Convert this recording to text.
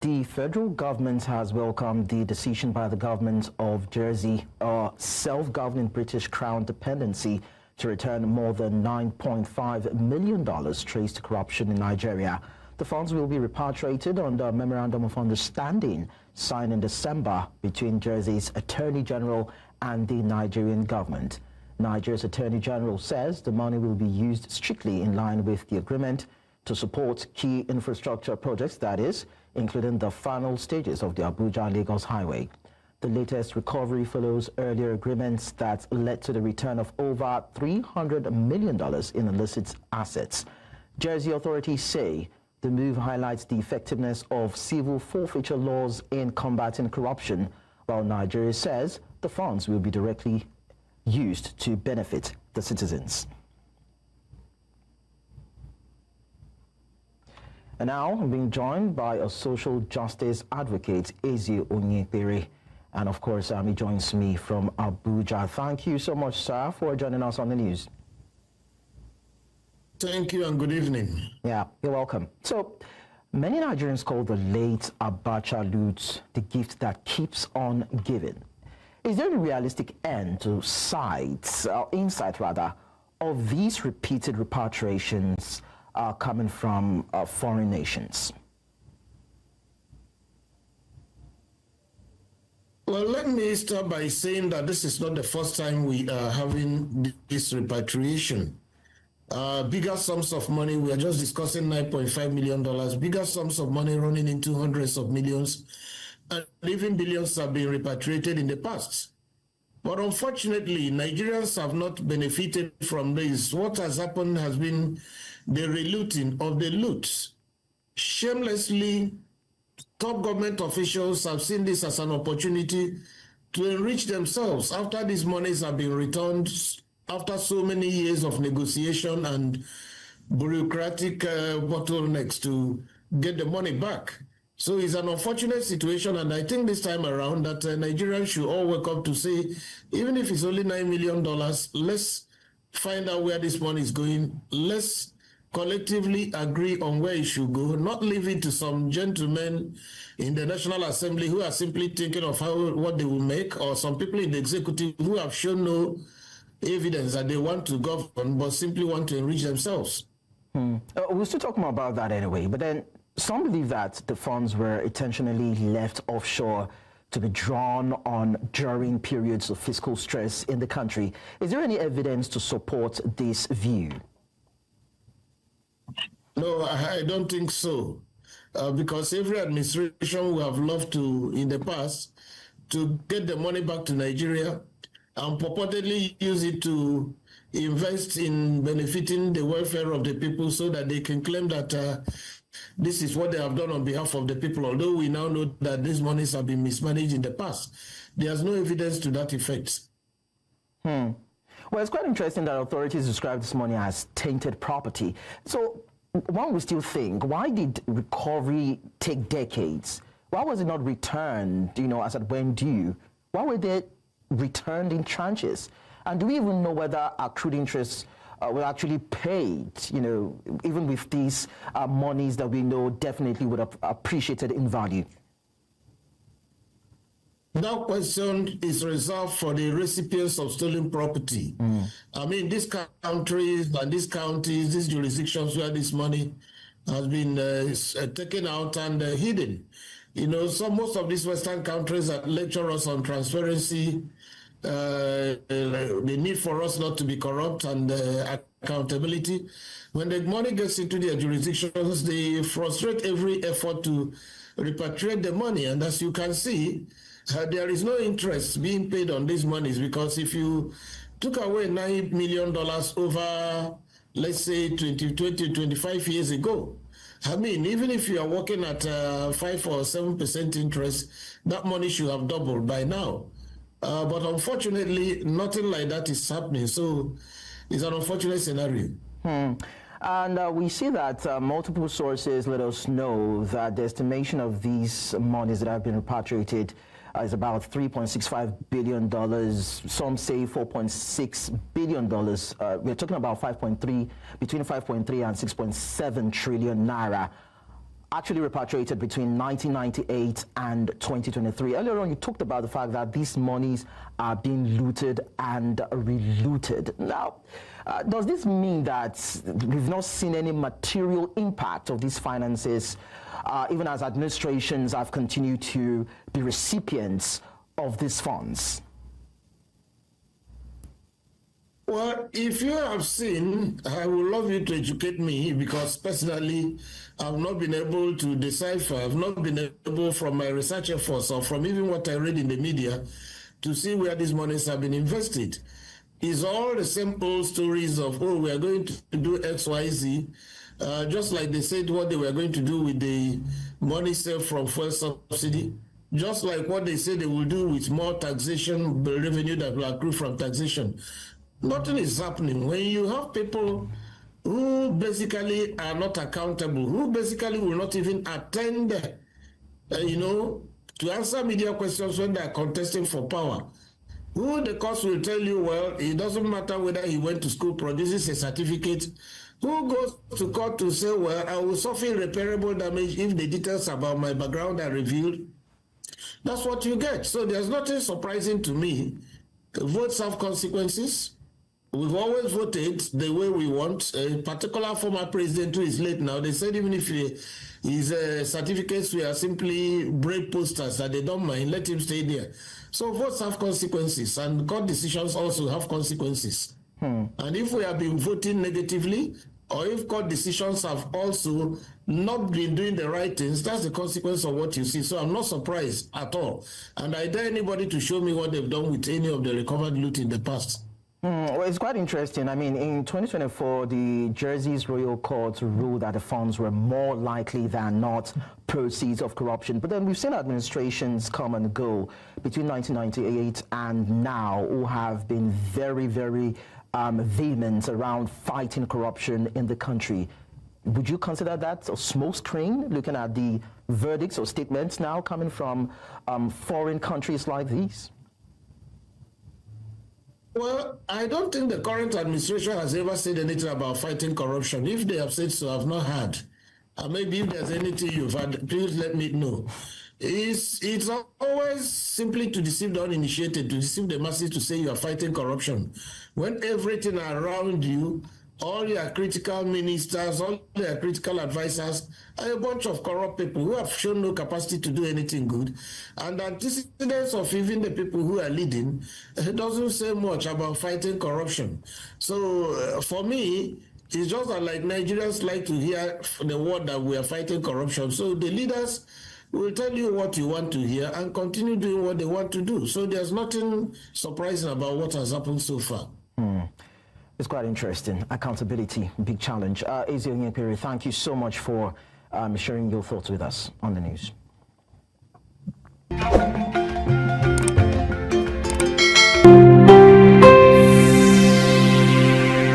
The federal government has welcomed the decision by the government of Jersey, a self-governing British Crown dependency, to return more than $9.5 million traced to corruption in Nigeria. The funds will be repatriated under a memorandum of understanding signed in December between Jersey's Attorney General and the Nigerian government. Nigeria's Attorney General says the money will be used strictly in line with the agreement to support key infrastructure projects, that is, including the final stages of the Abuja-Lagos highway. The latest recovery follows earlier agreements that led to the return of over $300 million in illicit assets. Jersey authorities say the move highlights the effectiveness of civil forfeiture laws in combating corruption, while Nigeria says the funds will be directly used to benefit the citizens. And now I'm being joined by a social justice advocate, Eze Onyekpere. And of course, he joins me from Abuja. Thank you so much, sir, for joining us on the news. Thank you and good evening. Yeah, you're welcome. So, many Nigerians call the late Abacha loot the gift that keeps on giving. Is there a realistic end to insight of these repeated repatriations coming from foreign nations? Well, let me start by saying that this is not the first time we are having this repatriation. Bigger sums of money, we are just discussing $9.5 million, bigger sums of money running into hundreds of millions, and even billions have been repatriated in the past. But unfortunately, Nigerians have not benefited from this. What has happened has been the relooting of the loot. Shamelessly, top government officials have seen this as an opportunity to enrich themselves after these monies have been returned after so many years of negotiation and bureaucratic bottlenecks to get the money back. So it's an unfortunate situation, and I think this time around that Nigerians should all wake up to say, even if it's only $9 million, let's find out where this money is going. Let's collectively agree on where it should go, not leave it to some gentlemen in the National Assembly who are simply thinking of what they will make, or some people in the executive who have shown no evidence that they want to govern, but simply want to enrich themselves. We're still talking about that anyway, but then some believe that the funds were intentionally left offshore to be drawn on during periods of fiscal stress in the country. Is there any evidence to support this view? No, I don't think so, because every administration would have loved to, in the past, to get the money back to Nigeria and purportedly use it to invest in benefiting the welfare of the people so that they can claim that this is what they have done on behalf of the people, although we now know that these monies have been mismanaged in the past. There's no evidence to that effect. Well, it's quite interesting that authorities describe this money as tainted property. So one would still think, why did recovery take decades? Why was it not returned, as it went due? Why were they returned in tranches? And do we even know whether accrued interests were actually paid, even with these monies that we know definitely would have appreciated in value? That question is reserved for the recipients of stolen property. I mean, these countries and these counties, these jurisdictions where this money has been taken out and hidden. Most of these Western countries that lecture us on transparency, the need for us not to be corrupt and accountability. When the money gets into their jurisdictions, they frustrate every effort to repatriate the money. And as you can see, there is no interest being paid on these monies, because if you took away $9 million over, let's say, 25 years ago, I mean, even if you are working at 5 or 7% interest, that money should have doubled by now. But unfortunately, nothing like that is happening. So it's an unfortunate scenario. And we see that multiple sources let us know that the estimation of these monies that have been repatriated is about $3.65 billion. Some say $4.6 billion. We're talking about between 5.3 and 6.7 trillion naira. actually repatriated between 1998 and 2023. Earlier on, you talked about the fact that these monies are being looted and relooted. Now, does this mean that we've not seen any material impact of these finances, even as administrations have continued to be recipients of these funds? Well, if you have seen, I would love you to educate me, because personally, I've not been able to decipher. I've not been able, from my research efforts or from even what I read in the media, to see where these monies have been invested. It's all the same old stories of, oh, we are going to do X, Y, Z, just like they said what they were going to do with the money saved from fuel subsidy, just like what they said they will do with more taxation, the revenue that will accrue from taxation. Nothing is happening. When you have people who basically are not accountable, who basically will not even attend, to answer media questions when they are contesting for power, who the courts will tell you, well, it doesn't matter whether he went to school, produces a certificate, who goes to court to say, well, I will suffer irreparable damage if the details about my background are revealed. That's what you get. So there's nothing surprising to me. Votes have consequences. We've always voted the way we want. A particular former president who is late now, they said even if his certificates were simply brave posters that they don't mind, let him stay there. So votes have consequences, and court decisions also have consequences. And if we have been voting negatively, or if court decisions have also not been doing the right things, that's the consequence of what you see. So I'm not surprised at all. And I dare anybody to show me what they've done with any of the recovered loot in the past. Well, it's quite interesting. I mean, in 2024, the Jersey's Royal Court ruled that the funds were more likely than not proceeds of corruption. But then we've seen administrations come and go between 1998 and now who have been very, very vehement around fighting corruption in the country. Would you consider that a smokescreen, looking at the verdicts or statements now coming from foreign countries like these? Well, I don't think the current administration has ever said anything about fighting corruption. If they have said so, I've not heard. Maybe if there's anything you've had, please let me know. It's always simply to deceive the uninitiated, to deceive the masses, to say you are fighting corruption, when everything around you, all your critical ministers, all their critical advisors, are a bunch of corrupt people who have shown no capacity to do anything good. And the antecedents of even the people who are leading doesn't say much about fighting corruption. So for me, it's just that like Nigerians like to hear the word that we are fighting corruption. So the leaders will tell you what you want to hear and continue doing what they want to do. So there's nothing surprising about what has happened so far. It's quite interesting. Accountability, big challenge. Eze Onyekpere, thank you so much for sharing your thoughts with us on the news.